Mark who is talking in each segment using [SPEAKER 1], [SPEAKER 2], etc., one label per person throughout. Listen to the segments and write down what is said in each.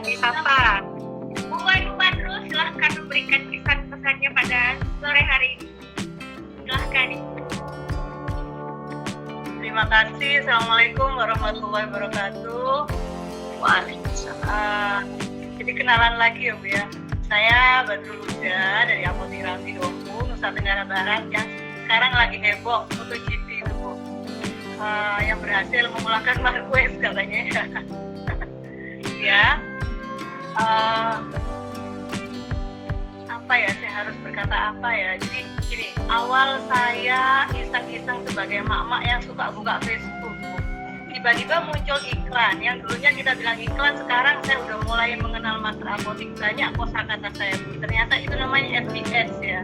[SPEAKER 1] disapa.
[SPEAKER 2] Bu Badru, silahkan memberikan pesan-pesannya pada sore hari ini. Silahkan.
[SPEAKER 3] Terima kasih. Assalamualaikum warahmatullahi wabarakatuh.
[SPEAKER 1] Waalaikumsalam.
[SPEAKER 3] Jadi kenalan lagi ya Bu ya. Saya Badru Luda dari Apotik Ramsi Dompu, Nusa Tenggara Barat yang sekarang lagi heboh MotoGP itu Bu. Yang berhasil memulangkan Marquez katanya. Ya. Apa ya, saya harus berkata apa ya. Jadi gini, awal saya iseng-iseng sebagai mak-mak yang suka buka Facebook, tiba-tiba muncul iklan. Yang dulunya kita bilang iklan, sekarang saya udah mulai mengenal Master Apotik. Banyak kosakata saya Bu. Ternyata itu namanya FBS ya.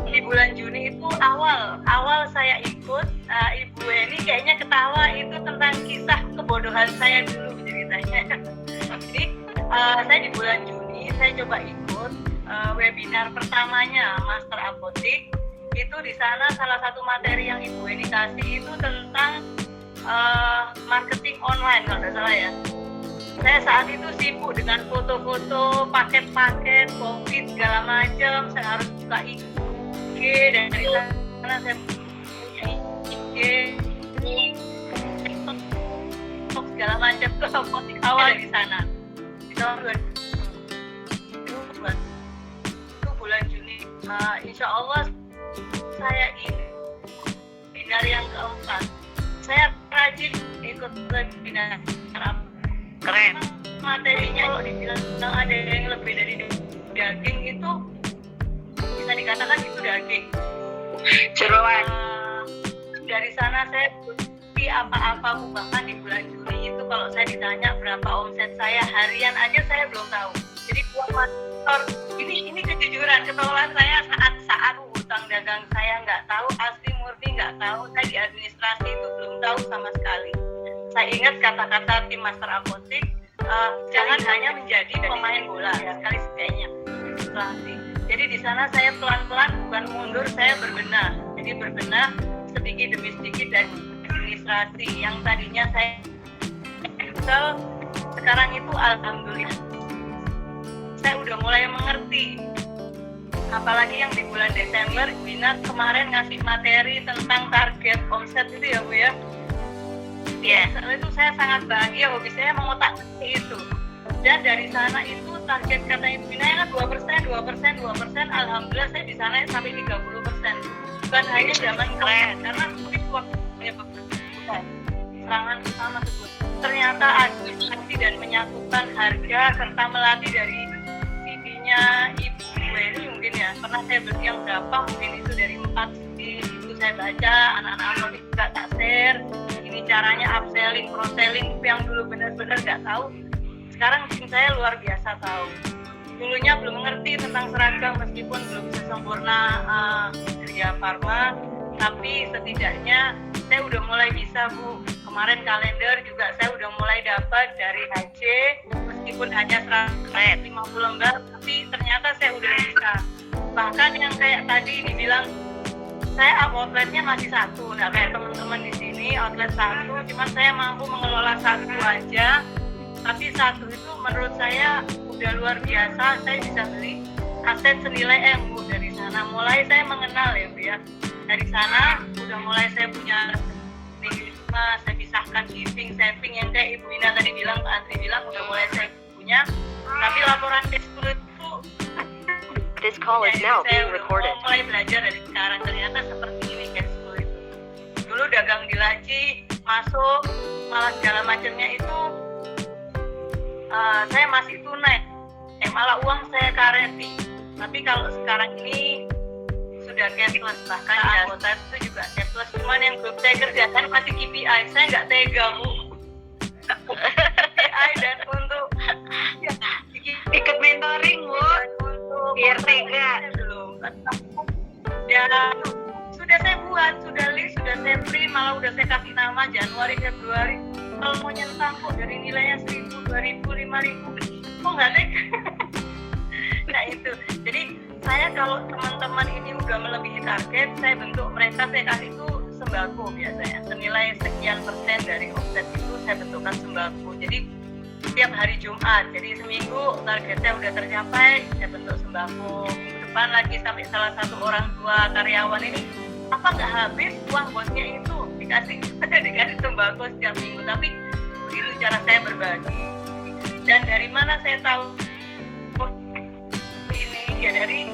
[SPEAKER 3] Di bulan Juni itu awal saya ikut, Ibu Eni kayaknya ketawa, itu tentang kisah kebodohan saya dulu ceritanya. Jadi saya di bulan Juni saya coba ikut webinar pertamanya Master Apotik. Itu di sana salah satu materi yang Ibu Eni kasih itu tentang marketing online kalau tidak salah ya. Saya saat itu sibuk dengan foto-foto, paket-paket, COVID segala macam. Saya harus buka IG, dan dari sana saya punya IG, segala macam ke Apotik awal di sana. Di tahun 2020 itu bulan Juni. Insya Allah saya ini webinar yang keempat. Saya rajin ikut webinar.
[SPEAKER 1] Keren.
[SPEAKER 3] Materinya kalau dibilang ada yang lebih dari daging itu bisa dikatakan itu daging.
[SPEAKER 1] Jeroan.
[SPEAKER 3] Dari sana saya bukti apa-apa, bahkan di bulan Juni itu kalau saya ditanya berapa omset saya harian aja saya belum tahu. Jadi uang motor ini kejujuran, ketololan saya saat hutang dagang saya nggak tahu, asli murni nggak tahu. Saya di administrasi itu belum tahu sama sekali. Saya ingat kata-kata tim Master Apotik, jangan hanya menjadi pemain bola sekali sekalinya. Jadi di sana saya pelan-pelan, bukan mundur, saya berbenah. Jadi berbenah sedikit demi sedikit dari administrasi yang tadinya saya kesel, sekarang itu alhamdulillah saya udah mulai mengerti. Apalagi yang di bulan Desember, Wina kemarin ngasih materi tentang target omset itu ya Bu ya. Ya, setelah itu saya sangat bahagia, hobi saya mengotak itu. Dan dari sana itu target kata Ibu Wina 2%, alhamdulillah saya di sana sampai 30%. Bukan hanya zaman keren, karena mungkin waktunya bukan serangan utama tersebut. Ternyata administrasi dan menyatukan harga serta melatih dari CD-nya Ibu Weni mungkin ya. Pernah saya beli yang berapa, mungkin itu dari 4 CD, itu saya baca, anak-anak Apotik juga tak share. Ini caranya upselling, cross-selling yang dulu benar-benar nggak tahu. Sekarang tim saya luar biasa tahu. Dulunya belum mengerti tentang seragam meskipun belum bisa sempurna kerja farma, tapi setidaknya saya udah mulai bisa Bu. Kemarin kalender juga saya udah mulai dapat dari HC, meskipun hanya 150 lembar, tapi ternyata saya udah bisa. Bahkan yang kayak tadi dibilang saya outletnya masih satu, nggak kayak teman-teman di sini outlet satu, cuma saya mampu mengelola satu aja. Tapi satu itu menurut saya udah luar biasa. Saya bisa beli aset senilai Bu dari sana. Mulai saya mengenal ya Bu ya. Dari sana udah mulai saya punya minimal, saya pisahkan giving, saving yang kayak Ibu Ina tadi bilang, Pak Andri bilang udah mulai saya punya. Tapi laporan cash flow itu
[SPEAKER 4] This call is now being recorded.
[SPEAKER 3] Saya mulai belajar dari sekarang, ternyata seperti ini cash flow itu. Dulu dagang di laci, masuk, malah segala macamnya itu saya masih tunai, malah uang saya kareti. Tapi kalau sekarang ini sudah cashless, bahkan anggota itu juga cashless. Cuman yang belum saya kerjakan masih KPI. Saya nggak tega Bu. KPI dan untuk
[SPEAKER 1] Ikut mentoring Bu, biar tega.
[SPEAKER 3] Belum. Ya sudah saya buat, sudah list, sudah saya print, malah udah saya kasih nama Januari, Februari. Kalau mau nyentang kok dari nilainya 1.000, 2.000, 5.000, kok nggak tega? Nah itu, jadi saya kalau teman-teman ini udah melebihi target, saya bentuk mereka, saya kasih itu sembako biasanya, senilai sekian persen dari omset itu saya bentukkan sembako. Jadi setiap hari Jumat. Jadi seminggu targetnya udah tercapai, saya bentuk sembako. Minggu depan lagi sampai salah satu orang tua karyawan ini, apa nggak habis uang bosnya itu dikasih dikasih sembako setiap minggu. Tapi begitu cara saya berbagi. Dan dari mana saya tahu ini? Ya dari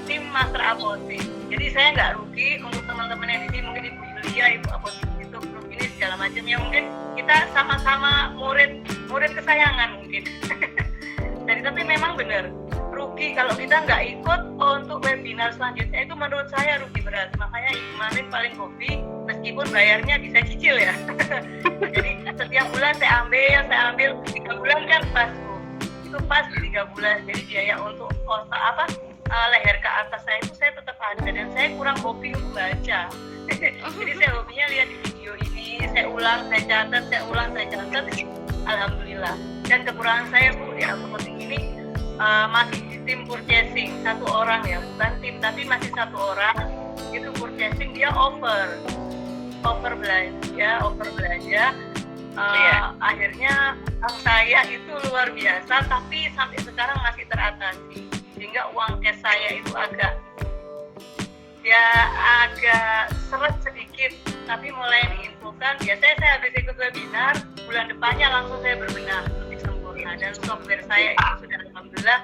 [SPEAKER 3] tim Master Apotik. Jadi saya nggak rugi untuk teman-teman yang di sini, mungkin Ibu Yulia, Ibu Apotik itu grup ini segala macam, ya mungkin kita sama-sama murid kesayangan mungkin. Jadi tapi memang benar rugi kalau kita nggak ikut untuk webinar selanjutnya, itu menurut saya rugi berat. Makanya kemarin paling hobi meskipun bayarnya bisa cicil ya. Jadi setiap bulan saya ambil 3 bulan kan pas itu pas 3 bulan. Jadi biaya untuk leher ke atas saya itu saya tetap ada, dan saya kurang hobi untuk baca. Jadi saya hobinya lihat di video ini, saya ulang, saya catat, alhamdulillah. Dan kekurangan saya Bu di Apotek ini masih di tim purchasing, 1 orang ya, bukan tim tapi masih 1 orang. Itu purchasing dia over belanja. Akhirnya saya itu luar biasa, tapi sampai sekarang masih teratasi, sehingga uang cash saya itu agak seret sedikit, tapi mulai diinfokan. Biasanya saya habis ikut webinar, bulan depannya langsung saya berbenah lebih sempurna, dan software saya itu sudah alhamdulillah.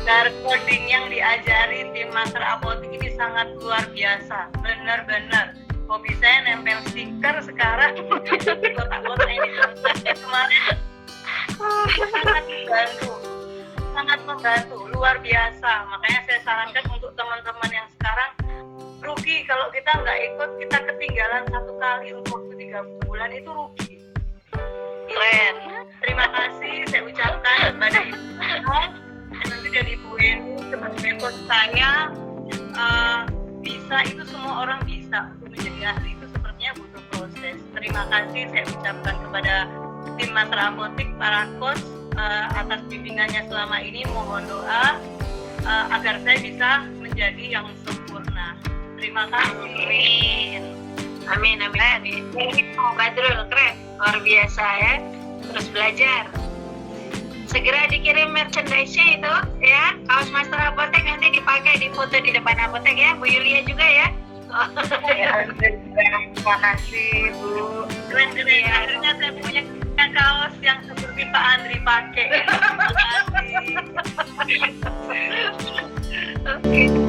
[SPEAKER 3] Cara coding yang diajari tim Master Apotek ini sangat luar biasa, benar-benar. Hobi saya nempel stiker sekarang di kotak-kotak ini kemarin sangat membantu, luar biasa. Makanya saya sarankan untuk teman-teman yang sekarang, rugi kalau kita nggak ikut, kita ketinggalan 1 kali untuk waktu 3 bulan, itu rugi. Keren. Terima kasih saya ucapkan kepada Ibu dan Ibu Eni sebagai coach saya. Bisa itu semua orang bisa, untuk menjadi ahli itu sepertinya butuh proses. Terima kasih saya ucapkan kepada tim Master Apotek, para coach atas bimbingannya selama ini. Mohon doa agar saya bisa menjadi yang sempurna. Terima kasih.
[SPEAKER 1] Amin. Badrul, keren, luar biasa ya. Terus belajar. Segera dikirim merchandise-nya itu ya, kaos Master Apotek, nanti dipakai di foto di depan apotek ya, Bu Yulia juga ya.
[SPEAKER 3] Terima kasih Bu. Keren ya. Akhirnya saya punya kaos yang seperti Pak Andri pakai. Terima kasih.
[SPEAKER 1] Oke.